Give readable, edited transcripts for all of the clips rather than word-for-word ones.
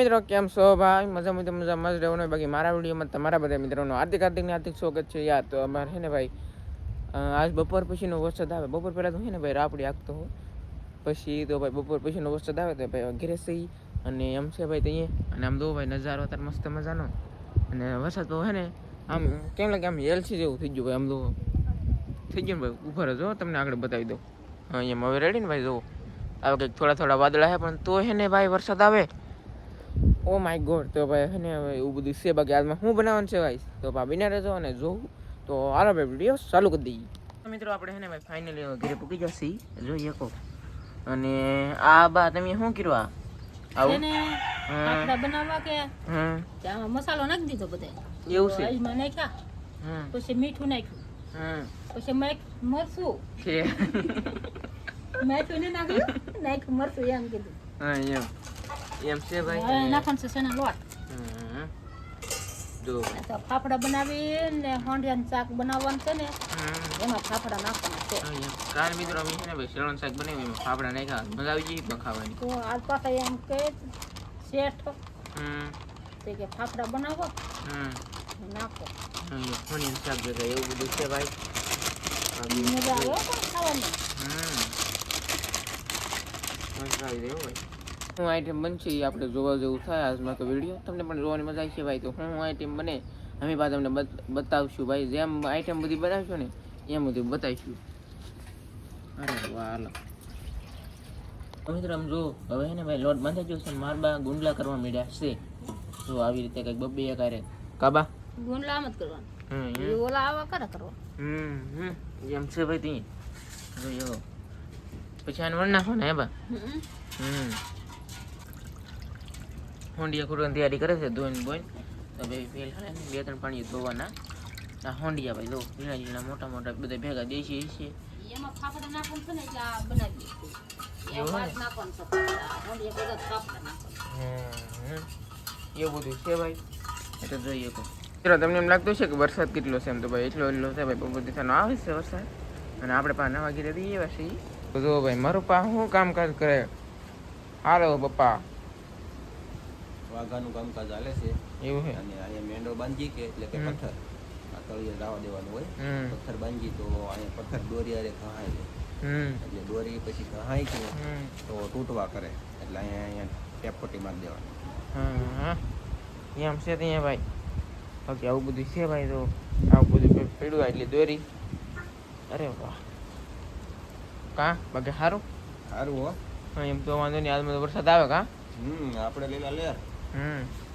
મિત્રો કેમ છો ભાઈ? મજામાં જ રહેવાનું. બાકી મારા વિડીયોમાં તમારા બધા મિત્રોનો હાર્દિક સ્વાગત છે. યાર તો અમારે છે ને ભાઈ આજ બપોર પછીનો વરસાદ આવે. બપોર પહેલાં તો છે ને ભાઈ રાપડી આગતો હોય, પછી તો ભાઈ બપોર પછીનો વરસાદ આવે તો ભાઈ ઘરે સહી અને એમ છે ભાઈ ત્યાં. અને આમ દો ભાઈ નજારો અત્યારે મસ્ત મજાનો. અને વરસાદ તો છે ને આમ કેમ લાગે આમ એલસી જેવું થઈ ગયું ભાઈ. આમ દો થઈ ગયું ને ભાઈ. ઉભર જ હો, તમને આગળ બતાવી દઉં. અહીંયા હવે રેડી ને ભાઈ જુઓ. આવે કંઈક થોડા વાદળા છે પણ તો છે ને ભાઈ વરસાદ આવે. Oh my God. તો ભાઈ છે ને હવે એવું બધું છે. બાકી આજમાં શું બનાવવાનું છે ભાઈ તો ભાઈ બિના રહેજો અને જોવું તો હાલો ભાઈ વિડીયો ચાલુ કરી દઈએ. મિત્રો આપણે છે ને ભાઈ ફાઇનલી ઘરે પૂકી જશે જોઈએ કહો. અને આ બા તમે શું કર્યું? આવું પાપડા બનાવવા કે આમાં મસાલો નાખી દીધો બધા. એવું છે? અજમા નાખ્યા, પછી મીઠું નાખ્યું, પછી મરચું છે મીઠું ને નાખ્યું મરચું એમ કીધું. હા એમ છે ભાઈ. હવે નાખવાનું છે શેના લોટ. જો તો ફાફડા બનાવી ને હોંડિયાનું શાક બનાવવાનું છે ને એમાં ફાફડા નાખવાના છે. કાલ મિત્રો અમે છે ને ભાઈ શેરવાનું શાક બનાવ્યું, એમાં ફાફડા નાખ્યા. મજા આવી ગઈ પણ ખાવાની. તો આજ પાછા એમ કે શેઠ તે કે ફાફડા બનાવો નાખો. હોંડિયાનું શાક ભેગા એવું બધું છે ભાઈ. મજા આવે પણ ખાવાની. મજા આવી રહ્યો ભાઈ. શું આઈટમ બનશે એ આપણે જોવા જેવું થાય આજમાં તો વિડીયો. તમને પણ જોવાની મજા આવશે ભાઈ. તો શું આઈટમ બને અમે પાછા તમને બતાવશું ભાઈ. જેમ આઈટમ બધી બનાવશું ને એમ બધું બતાવીશું. અરે વાહ હાલો મિત્રો આમ જો હવે છે ને ભાઈ લોટ બાંધી ગયો છે. મારબા ગુંડલા કરવા માંડ્યા છે. જો આવી રીતે કંઈક બબ્બે કરે કાબા ગુંડલા આમ જ કરવાનું. ઓલા આવા કરવા. એમ છે ભાઈ તી જોયો. પછી આને વણ નાખો ને હે બા. હોંડિયા ખોડવાની તૈયારી કરે છે. ધોઈને બોઈને તો બે ફેલ ખાય ને 2-3 પાણી ધોવાના. આ હોંડિયા ભાઈ જો ઝીણા મોટા બધા ભેગા દેશી છે. એમાં ફાફડા નાખવાનું છે ને એટલે આ બનાવી દઈશું. એવું નાખવાનું છે હોંડિયા બધા ફાફડા નાખવાનું. એવું બધું છે ભાઈ. એ તો જોઈએ તો ચલો તમને એમ લાગતું છે કે વરસાદ કેટલો છે? એમ તો ભાઈ એટલો છે ભાઈ. બપોર દિશાનો આવે છે વરસાદ. અને આપણે પાસે નવા ગીરે દઈએ એવા છે. તો જો ભાઈ મારું પા શું કામકાજ કરે. હાલો પપ્પા વાઘાનું કામકાજ ચાલે છે. એવું છે? અને અહીંયા મેંડો બાંધી કે એટલે કે પથ્થર આ તળિયે લાવવા દેવાનું હોય. પથ્થર બાંધી તો અહીંયા પથ્થર દોરી હારે ઘહાય છે. એટલે દોરી પછી ઘહાય છે તો તૂટવા કરે એટલે અહીંયા ટેપપટ્ટી મારી દેવાની. એમ છે ત્યાં ભાઈ. બાકી આવું બધું છે ભાઈ. તો આવું બધું પીડું એટલે દોરી. અરે વાહ કા બાકી સારું સારું હો. એમ તો વાંધો નહીં. આજમાં તો વરસાદ આવે કા આપણે લીલા લેર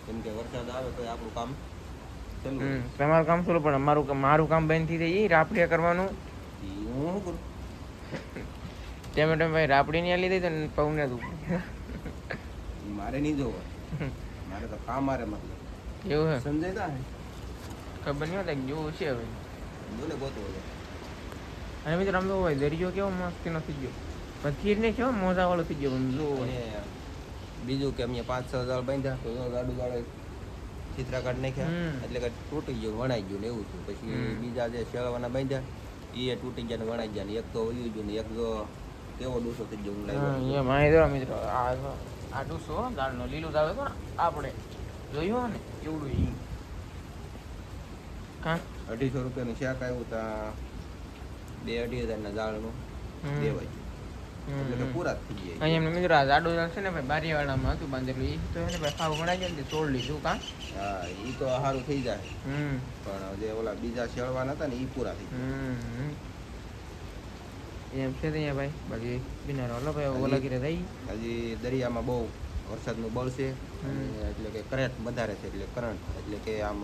કેમ કે વરસાદ આવે તો આપણું કામ તમારું કામ શું પણ મારું કામ બંધ થઈ જાય. રાપડીયા કરવાનું હું શું કરું? ટેમેટો ભાઈ રાપડી ની લીધી તો પૌને તું મારે નહીં જોવા. મારે તો કામ મારે મતલબ એવું હે સમજાય તા ખબર નહીં હોતા જેવું છે હવે. બોલે ગોતવો છે. અને મિત્રો આમ તો ભાઈ દરિયો કેવો મસ્તી નો થઈ ગયો. પછી ને કેવો મોજા વાળો થઈ ગયો જો. અને બીજું કે અમે 5-6 જાળ બાંધ્યા તો ગાડું ગાળે ચિત્રા કાઢ નાખ્યા એટલે કે તૂટી ગયું વણાઈ ગયું ને એવું થયું. પછી બીજા જે શેળવાના બાંધ્યા એ તૂટી ગયા ને વણાઈ ગયા ને એક તો વયું ગયું ને એક જો કેવો ડૂસો થઈ ગયો લાગ્યો. માહિતી મિત્રો આ ડૂસો દાળનો લીલું જ આવે તો ને આપણે જોયું ને એવડું ઈ કા 250 રૂપિયાનું શાક આવ્યું તા 2-2.5 જાળનું દેવાય એટલે કે પૂરા થઈ ગયા. અહીંયા એમને મિત્રો આ જાડો છે ને ભાઈ બારીવાળામાં હતું બાંધેલું. એ તો એને ભાઈ ખાવું વણાઈ જાય ને તોડ લીધું કા. હા એ તો સારું થઈ જાય પણ જે ઓલા બીજા શેળવાના હતા ને એ પૂરા થઈ ગયા. એમ છે ત્યાં ભાઈ. બાકી બિનારો હલો ભાઈ ઓલા ઘરે રહી. હજી દરિયામાં બહુ વરસાદનું બળ છે એટલે કે કરંટ વધારે છે એટલે કરંટ એટલે કે આમ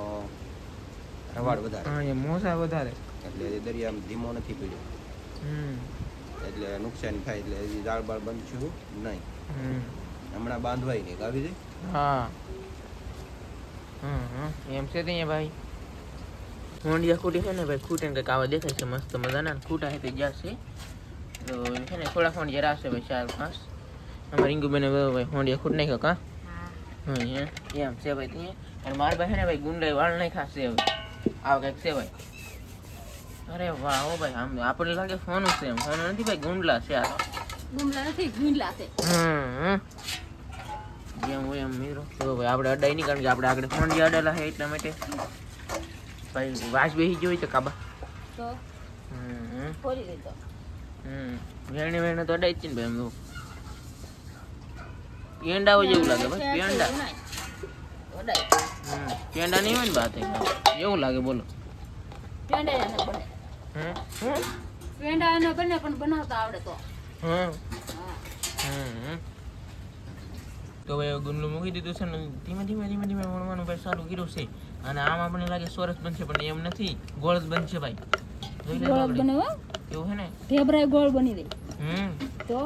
રવાડ વધારે. હા મોજા વધારે એટલે દરિયામાં ધીમો નથી પડ્યો એટલે નુકસાન થાય. એટલે હજી દાળ બાળ બનશું નહીં. હમણાં બાંધવાય નહીં આવી જાય. હા એમ છે ત્યાં ભાઈ. હોંડિયા ખૂટી છે ને ભાઈ. ખૂટે ને કંઈક આવા દેખાય છે મસ્ત મજાના. ખૂટા છે ગયા છે તો છે ને થોડા હોંડિયા રાખશે ભાઈ 4-5. અમારે રીંગુબેને ભાઈ હોંડિયા ખૂટ નાખ્યો કા. એમ છે ભાઈ ત્યાં. અને મારા ભાઈ છે ને ભાઈ ગુંડાઈ વાળ નહીં ખાશે હવે. આવા કંઈક છે ભાઈ. અરે વાહ હો ભાઈ. આમ આપણે લાગે ફોન છે એમ. ફોન નથી ભાઈ ગુંડલા છે આ તો. ગુંડલા નથી ગુંડલા છે. એમ હોય એમ મિત્રો તો ભાઈ આપણે અડાઈ નહીં કારણ કે આપણે આગળ ફોન જે અડાયેલા છે એટલા માટે ભાઈ વાસ બેસી ગયો હોય તો કાબા તો હમ ફોડી લીધો. વેણે તો અડાઈ જ છે ને ભાઈ એમ તો પેંડા જેવું લાગે ભાઈ પેંડા વડાય. પેંડા નહીં હોય ને વાત એવું લાગે બોલો પેંડા એને બને. પેંડા એને બને પણ બનાવતા આવડે તો. હમ હા. તો ભાઈ ગુંડલું મૂકી દીધું છે ને ધીમે ધીમે વણવાનું ભાઈ ચાલુ કર્યું છે અને આમ આપણને લાગે સોરસ બનશે પણ એમ નથી ગોળ જ બનશે ભાઈ જોઈ લેજો ગોળ આપણે. બને હો. એવું છે ને ઢેબરાય ગોળ બની દે. તો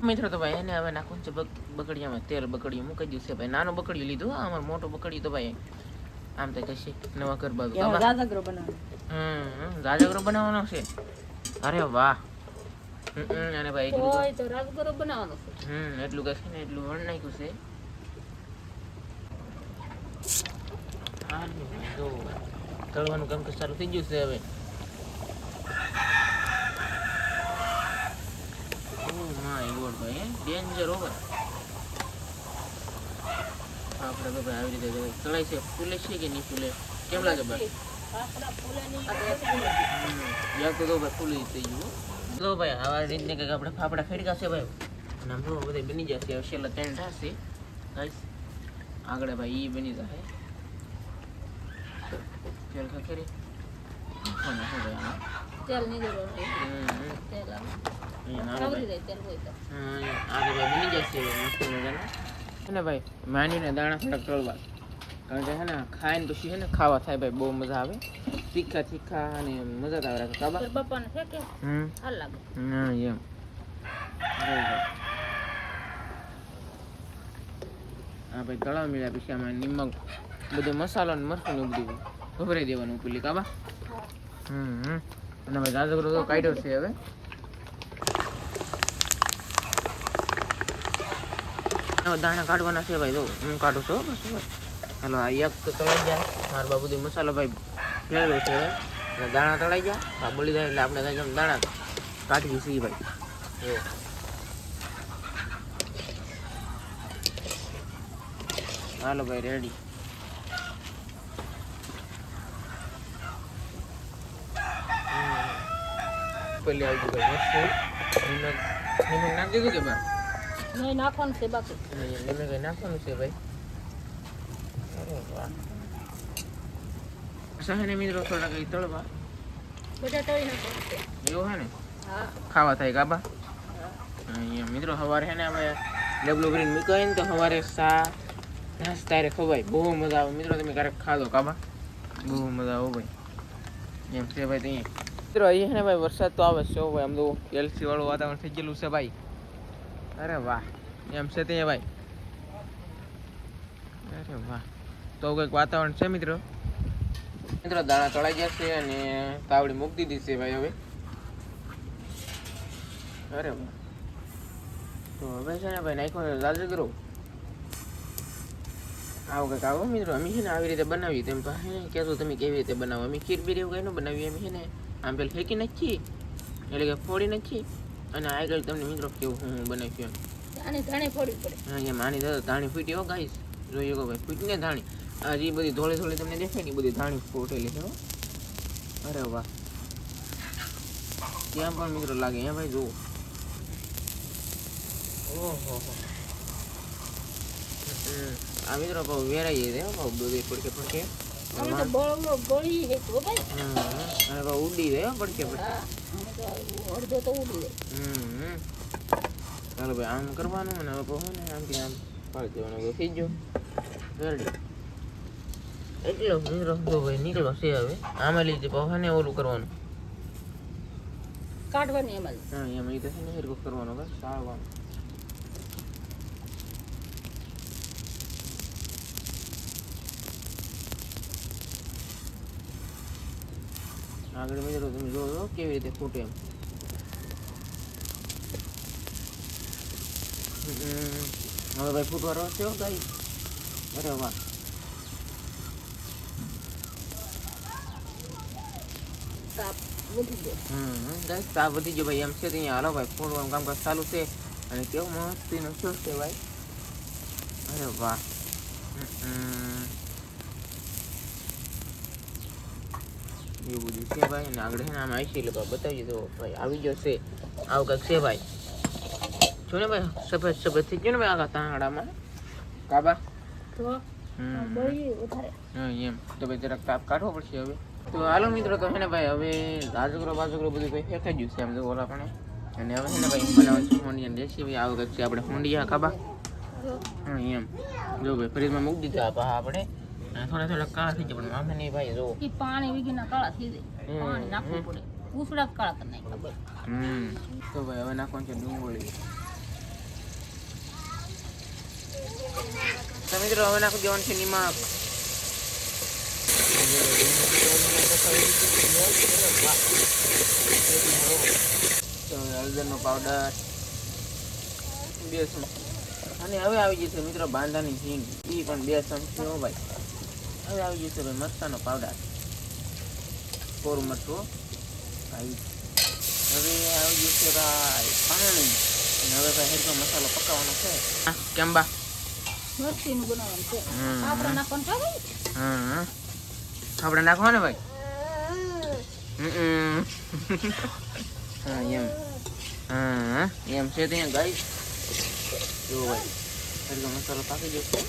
મિત્રો તો ભાઈ એને હવે નાખવું છે બકડીયામાં તેલ બકડીયું મૂકી દીધું છે ભાઈ નાનું બકડીયું લીધું હા અમારું મોટું બકડીયું તો ભાઈ આમ તો કશે નવા કર બાજુ રાજાગરો બનાવવાનો. જાજગરો બનાવવાનો છે અરે વાહ અને ભાઈ એટલું તોય તો રાજાગરો બનાવવાનો છે. એટલું કશે ને એટલું વણ નાખ્યું છે હા જો તળવાનું કામ તો ચાલુ થઈ ગયું છે હવે માય ગોડ ભાઈ ડેન્જર ઓવર આપણે તો ભાઈ આવી રીતે તળાય છે ફૂલે છે કે નહીં ફૂલે કેમ લાગે ભાઈ આપણા ફૂલેની યાદ તો ભાઈ ફૂલી થઈ ગયું તો ભાઈ આવા રીતને કંઈક આપણે ફાફડા ફેડકા છે ભાઈ અને આમ જો બધે બની જશે હવે છેલ્લા 3 થશે ગાઈસ આગળ ભાઈ ઈ બની જશે તેલ ખખેરી કોને હો ભાઈ આમાં તેલ નહીં દેવાનું. તેલ આવે. આવરી જાય તેલ હોય તો. આગળ ભાઈ બની જશે મસ્ત મજાનું અને ભાઈ માંડીને દાણા થોડાક તળવા કારણ કે હે ને ખાઈને પછી હે ને ખાવા થાય ભાઈ બહુ મજા આવે તીખા અને મજા આવે રાખે કાબા તાર બાપાને છે કે હાલ લાગે. ના એમ હા ભાઈ તળાવ મળ્યા પછી આમાં નિમક બધો મસાલો ને મરચું ને બધું ખબરાઈ દેવાનું પેલી કાબા અને ભાઈ જાજગરો તો કાઢ્યો છે હવે દાણા કાઢવાના છે ભાઈ જો હું કાઢું છું બસ હાલો આ એક તો તળાઈ જાય મારા બાબુ મસાલો ભાઈ ફેરવ્યો છે હવે અને દાણા તળાઈ જાય આ બળી જાય એટલે આપણે કાંઈ દાણા કાઢી છીએ ભાઈ જો હાલો ભાઈ રેડી પેલી આવી ગયું ભાઈ મસ્ત નિમક નાખી દીધું કે ભાઈ નહીં નાખવાનું છે બાકી. નિમક નાખવાનું છે ભાઈ અરે વાહ સહેને મિત્રો થોડા કઈ તળવા બધા તળી નાખવાનું છે. એવું હે ને હા. ખાવા થાય કાબા અહીંયા મિત્રો સવારે હે ને આપણે ડબલું ભરીને મૂકાય ને તો સવારે સા નાસ્તા રે ખવાય બહુ મજા આવે મિત્રો તમે ક્યારેક ખાધો કાબા બહુ મજા આવે ભાઈ એમ છે ભાઈ ત્યાં મિત્રો અહીંયા હે ને ભાઈ વરસાદ તો આવે છે ભાઈ આમ તો એલસી વાળું વાતાવરણ થઈ ગયેલું છે ભાઈ અરે વાહ એમ છે ત્યાં ભાઈ અરે વાહ તો કંઈક વાતાવરણ છે મિત્રો દાણા તળાઈ ગયા છે અને તાવડી મૂકી દીધી છે ભાઈ હવે અરે વાહ તો હવે છે ને ભાઈ નાખ્યો જાજગરો આવો કંઈક આવો મિત્રો અમે છે ને આવી રીતે બનાવી તેમ પાસે કહેતો તમે કેવી રીતે બનાવો અમે ખીર બીર એવું કંઈ ન બનાવીએ અમે છે ને આમ પેલા ફેંકી નાખીએ એટલે કે ફોડી નાખીએ અને આગળ તમને મિત્રો કેવું હું બનાવ્યું આને ધાણી ફોડવી પડે. એમ એમ આની દાદા ધાણી ફૂટી હો ગાઈસ જોઈએ કહો ભાઈ ફૂટીને ધાણી આ જે બધી ધોળી તમને દેખાય ને બધી ધાણી ફૂટેલી છે હો અરે વાહ ત્યાં પણ મિત્રો લાગે હે ભાઈ જુઓ ઓહો આ મિત્રો બહુ વેરાઈ જાય હો બહુ બધી પડકે અમે તો બળી હે તો ભાઈ. અને બહુ ઉડી જાય હો પડકે હા. અમે તો અડધો તો ઉડી જાય. ચાલો ભાઈ આમ કરવાનું અને હવે કહો ને આમથી આમ પાડી દેવાનું હવે થઈ ગયો રેડી એટલો મિત્રો જો ભાઈ નીકળો છે હવે આમાં લીધે કહો ને ઓલું કરવાનું કાઢવાની એમાં જ. હા એમ એ તો છે ને હેરકું કરવાનું બસ સારવાનું આગળ મિત્રો તમે જોવો કેવી રીતે ફૂટે એમ હવે ભાઈ ફૂટવા રસ છે ગાઈ અરે વાહ તાપ વધી ગયો. ગાઈસ તાપ વધી ગયો ભાઈ એમ છે તો અહીંયા હાલો ભાઈ ફૂટવાનું કામકાજ ચાલુ છે અને કેવું મસ્તીનો શોખ છે ભાઈ અરે વાહ. એવું બધું છે ભાઈ. અને આગળ છે ને આમ આવી છે એટલે બતાવી દો ભાઈ. આવી ગયો છે આવું કંઈક છે ભાઈ. જો ને ભાઈ સફેદ સફેદ થઈ ગયું ને ભાઈ આગળ તાંડામાં કાબા. તો બળી વધારે હા એમ તો ભાઈ જરાક તાપ કાઢવો પડશે હવે. તો હાલો મિત્રો તો છે ને ભાઈ હવે રાજગરો બાજગરો બધું ભાઈ ફેંકાઈ ગયું છે આમ જો ઓલા પણ. અને હવે છે ને ભાઈ બનાવવાનું હોંડિયા રેસીપી આવું કંઈક છે આપણે હોંડિયા કાબા. હા એમ જો ભાઈ ફ્રીજમાં મૂકી દીધા આપણે થોડા થોડા કાળા થઈ જાય પણ આમે નહીં ભાઈ જો ઈ પાણી વીગીના કાળા થઈ જાય પાણી નાખવું પડે ઉસડા કાળા કરી નાખ્યા બસ તો ભાઈ હવે નાખવાનું છે ડુંગળી. તો મિત્રો હવે નાખી દેવાનું છે નિમક. તો હળદરનો પાવડર 2 ચમચી. અને હવે આવી જશે મિત્રો બાંધાની હિંગ એ પણ 2 ચમચી હો ભાઈ. હવે આવી જશે ભાઈ મરચાંનો પાવડર કોરું મરચું ભાઈ. હવે આવી જશે ભાઈ પાણી. અને હવે ભાઈ હેરકો મસાલો પકાવવાનો છે. કેમ બા મરચીનું બનાવવાનું છે આપણે નાખવાનું છે ભાઈ. હા આપણે નાખવા ને ભાઈ. હા એમ છે ત્યાં ગાઈ જો ભાઈ હેરકો મસાલો પાકી જશે.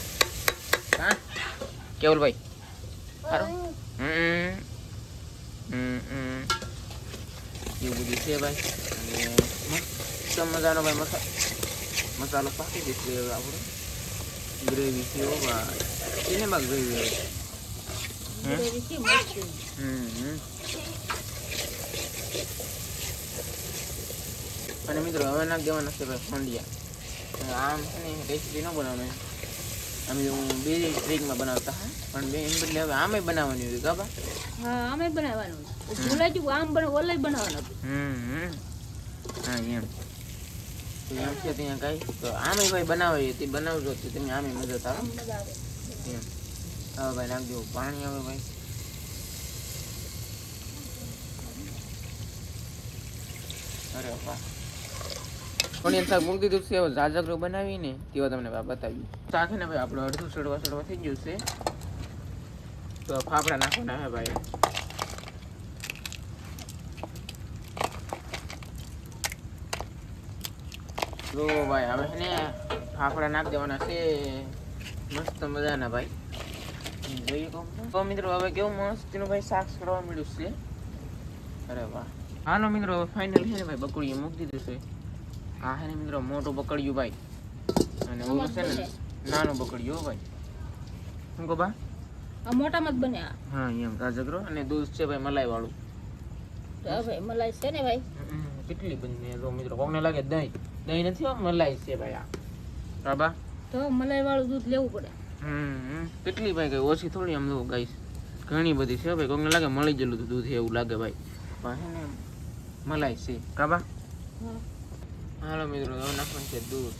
હા કેવલ ભાઈ સારું. એવું બધું છે ભાઈ. અને મસ્ત મજાનો ભાઈ મસાલો પાકી જશે. હવે આપણે ગ્રેવી છે હો ભાઈ. સિનેમા ગ્રેવી ગ્રેવી છે મરચી અને મિત્રો હવે નાખ દેવાના છે ભાઈ હોંડિયા. આમ છે ને રેસીપી ન બનાવવાની અમે હું 2 ટ્રીકમાં બનાવતા હા પણ બે એમ બદલે હવે આમે બનાવવાની હોય ગાબા. હા આમે બનાવવાનું ભૂલાઈ ગયું આમ ઓલાય બનાવવાનું હા એમ તો એમ છે ત્યાં કાંઈ તો આમે ભાઈ બનાવે તે બનાવજો તો તમે આમે મદદ આવે એમ. હવે ભાઈ નાખ દેવું પાણી. હવે ભાઈ અરે વાહ પણ શાક મૂકી દીધું છે. હવે જાજગરો બનાવીને તેઓ તમને બતાવ્યું શાક ને ભાઈ આપણે અડધું સડવા થઈ ગયું છે. તો ફાફડા નાખવાના હે ભાઈ. જો ભાઈ હવે છે ને ફાફડા નાખી દેવાના છે મસ્ત મજાના ભાઈ. જોઈએ તો મિત્રો હવે કેવું મસ્તીનું ભાઈ શાક સડવા મળ્યું છે. અરે વાહ. હાલો મિત્રો ફાઇનલ છે ને ભાઈ બકડીએ મૂકી દીધું છે. હા હે ને મિત્રો મોટું બકડ્યું ભાઈ. અને ઓલું છે ને નાનું બકડ્યું હો ભાઈ. શું કહો બા આ મોટામાં જ બને આ. હા એમ રાજગરો અને દૂધ છે ભાઈ મલાઈ વાળું. તો ભાઈ મલાઈ છે ને ભાઈ કેટલી બને જો મિત્રો કોકને લાગે દહીં દહીં નથી હો મલાઈ છે ભાઈ આ બાબા. તો મલાઈ વાળું દૂધ લેવું પડે. કેટલી ભાઈ કઈ ઓછી થોડી આમ લો ગાઈસ ઘણી બધી છે ભાઈ. કોકને લાગે મળી ગયેલું દૂધ એવું લાગે ભાઈ પણ હે ને મલાઈ છે કાબા. હાલો મિત્રો હવે નાખવાનું છે દૂધ.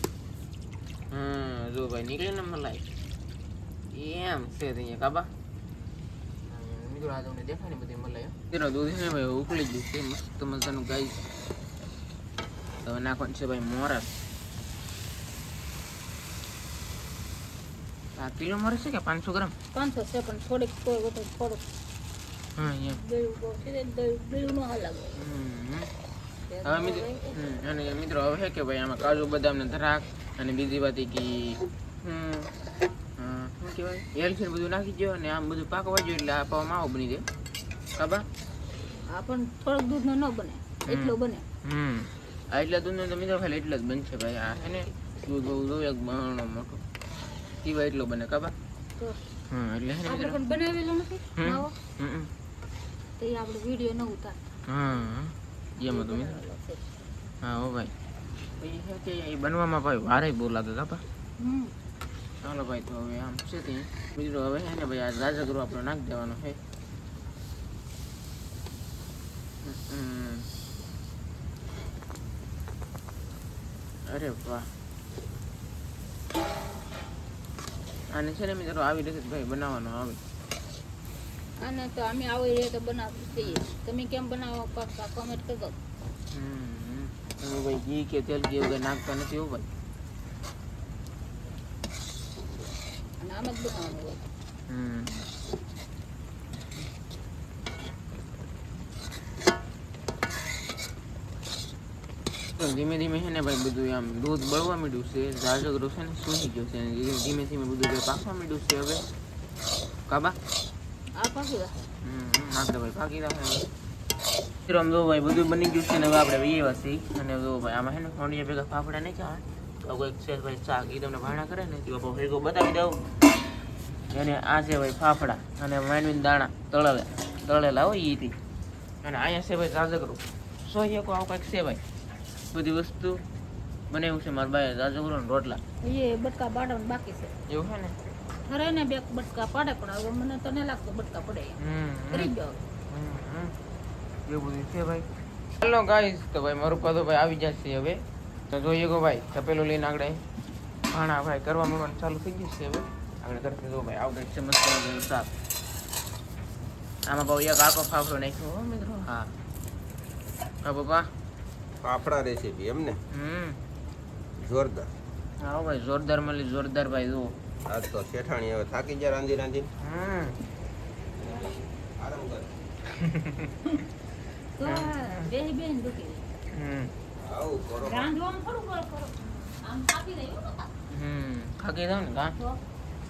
જો ભાઈ નીકળે ને મલાઈ એમ છે અહીંયા કાબા. મિત્રો આ તમને દેખાય ને બધી મલાઈ. મિત્રો દૂધ છે ને ભાઈ ઉકળી ગયું છે મસ્ત મજાનું ગાઈસ. હવે નાખવાનું છે ભાઈ મોરસ. આ કિલો મોરસ છે કે 500 ગ્રામ 500 છે પણ થોડીક કોઈ વખત થોડુંક હા એમ બેડું બહુ છે ને બેડું નો હાલ લાગે. હવે મિત્રો અને મિત્રો હવે છે કે ભાઈ આમાં કાજુ બદામ ને દ્રાક્ષ અને બીજી વાત કે શું કહેવાય એલચી ને બધું નાખી દો અને આમ બધું પાકવા જોઈએ એટલે આ પાવ માવો બની જાય કાબા. આ પણ થોડુંક દૂધનો ન બને એટલો બને. આ એટલા દૂધનો તો મિત્રો ખાલી એટલા જ બનશે ભાઈ. આ છે ને દૂધ બહુ દો એક બહાણો મોટો પીવા એટલો બને કાબા. તો એટલે છે ને આપણે પણ બનાવેલો નથી માવો તો એ આપણે વિડીયો ન ઉતાર. એમાં તો મિત્રો હા હો ભાઈ પછી છે કે એ બનવામાં ભાઈ વારે બહુ લાગે કાપા. ચાલો ભાઈ તો હવે આમ છે તે મિત્રો હવે છે ને ભાઈ આ રાજગરો આપણે નાખી દેવાનો છે. અરે વાહ. આને છે ને મિત્રો આવી રીતે ભાઈ બનાવવાનો આવે. અને તો અમે આવી રીતે તો બનાવી દઈએ. તમે કેમ બનાવો કોમેન્ટ કરી દો. ભાઈ ઘી કે તેલ કે એવું કઈ નાખતા નથી હો ભાઈ. ને આમ જ બનાવવાનું હોય. હમ તો ધીમે ધીમે છે ને ભાઈ બધું આમ દૂધ બળવા માંડ્યું છે, જાજગરું છે ને સૂઈ ગયું છે અને ધીમે ધીમે બધું જે પાકવા માંડ્યું છે હવે. કાબા આ પાકી જાય. નાખ દે ભાઈ, પાકી રાખે હવે. મિત્રો આમ જો ભાઈ બધું બની ગયું છે ને હવે આપણે વહીએ છીએ અને જો ભાઈ આમાં છે ને ખોંડિયા ભેગા ફાફડા નહીં ચાલે તો કોઈક છે ભાઈ શાક એ તમને ભાણા કરે ને તે બાપા ભેગો બતાવી દઉં. અને આ છે ભાઈ ફાફડા અને માંડવીના દાણા તળેલા હોય એથી. અને અહીંયા છે ભાઈ જાજગરું સો એક આવું કંઈક છે ભાઈ. બધી વસ્તુ બનાવ્યું છે મારા ભાઈ જાજગરું ને રોટલા. એ બટકા પાડવાનું બાકી છે. એવું છે ને. ખરે ને બે બટકા પાડે પણ હવે મને તો નહીં લાગતું બટકા પડે. કરી દો. એવું બધું છે ભાઈ. ચાલો ગાઈસ તો ભાઈ મારું પાછો ભાઈ આવી જશે હવે. તો જોઈએ ગો ભાઈ તપેલું લઈને આગળ ભાણા ભાઈ કરવા માંડવાનું ચાલુ થઈ ગયું છે હવે. આગળ કરતી જો ભાઈ આવડે છે મસ્ત મજાનું શાક. આમાં બહુ એક આખો ફાફડો નાખ્યો હો મિત્રો. હા હા પપ્પા ફાફડા રેસીપી એમને જોરદાર. હા ભાઈ જોરદાર મળી જોરદાર ભાઈ જુઓ. આજ તો શેઠાણી હવે થાકી ગયા રાંધી રાંધી આરામ કર. તો બેહી બેન દુખી. આવું કરો. રાંધવાનું થોડું કરો. આમ થાકી જાય હો કાકા. ખાકી જાવ ને કા. તો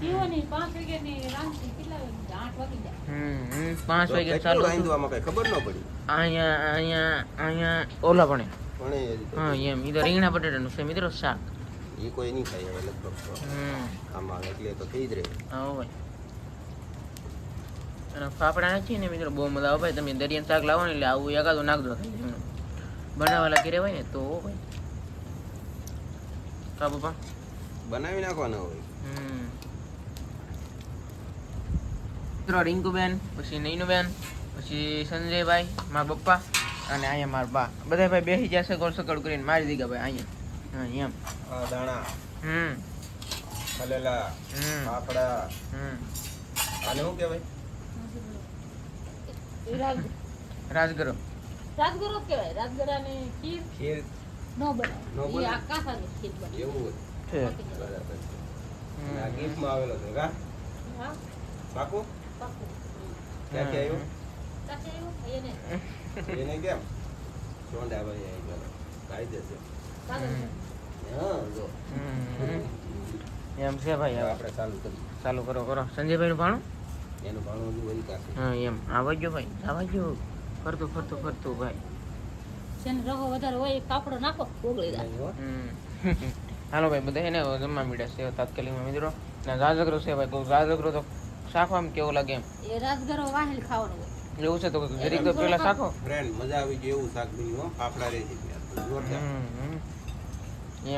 જીવોની 5 વાગ્યાની રાંધી કેટલા વાગે? 8 વાગી જાય. 5 વાગે ચાલુ રાંધવામાં કઈ ખબર ન પડી. અહીંયા ઓલા પણ પણ હા એમ ઈ તો રીંગણા બટાટાનું છે મિત્રો શાક. એ કોઈ નહીં ખાય હવે લગભગ તો. આમાં એટલે તો થઈ જ રહે. હા ભાઈ અને ફાફડા નાખીએ ને મિત્રો બહુ મજા આવે ભાઈ. તમે દરિયાનું શાક લાવો ને એટલે આવું એકાદું નાખજો બનાવેલા ઘરે હોય ને તો ભાઈ. કા પપ્પા બનાવી નાખવાના હોય. મિત્રો રિંકુબેન પછી નૈનુબેન પછી સંજયભાઈ મારા પપ્પા અને અહીંયા મારા બા બધા ભાઈ બેસી જશે ગોળ સકડ કરીને મારી દીધા ભાઈ અહીંયા. હા એમ આ દાણા ખલેલા ફાફડા આને શું કહેવાય? રાજગરો રાજગરો કહેવાય. રાજગરાની ખીર નો બનાવે. એ આકાશાની ખીર બને. એવું છે. બરાબર. આ ગિફ્ટમાં આવેલો છે કા હા પાકું પાકું. ક્યાંથી આવ્યું? કાચે એવું એને એને કેમ ચોંડા ભાઈ આવી ગયો કાયદેસર. કાગળ હા જો એમ છે ભાઈ. હવે આપણે ચાલુ કરીએ. ચાલુ કરો સંજયભાઈ નું ભાણું. એનું ભાણું હજુ વળી કાશે. હા એમ આવવા ગયો ભાઈ આવવા ગયો ફરતું ભાઈ. જેને રગો વધારે હોય એ કાપડો નાખો ઓગળી જાય. નહીં હો. હાલો ભાઈ બધા એને જમવા મીડ્યા છે તાત્કાલિકમાં મિત્રો. ને જાજગરો છે ભાઈ કોઈ જાજગરો તો શાખવામાં કેવું લાગે એમ એ રાજગરો વાહેલ ખાવાનું હોય. એવું છે તો જરીક તો પેલા શાખો. ફ્રેન્ડ મજા આવી ગઈ એવું શાક બન્યું હો. ફાફડા રેસીપી જોરદાર.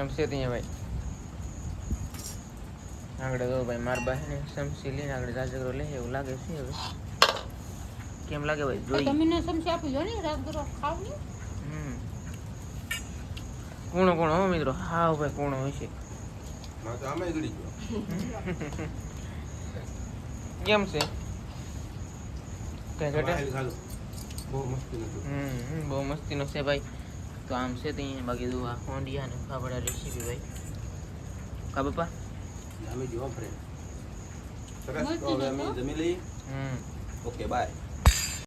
એમ છે ત્યાં ભાઈ. આગળ જો ભાઈ મારા બહેને સમસી લઈને આગળ જાજગરો લે એવું લાગે છે હવે. કેમ લાગે ભાઈ જોઈ. તમે સમસી આપી દો ને રાજગરો ખાવની. કોણો હો મિત્રો. હા ભાઈ કોણો હોય છે. માં તો આમે ગળી ગયો. કેમ છે કઈ ઘટે. ખાલું બહુ મસ્તી નથી. બહુ મસ્તીનો છે ભાઈ. તો આમ છે ત્યાં બાકી દો આ ખોંડિયા ને ફાફડા રેસીપી ભાઈ. કા બાપા અમે જો ફ્રેન્ડ સરસ. તો હવે અમે જમી લઈએ. Okay bye.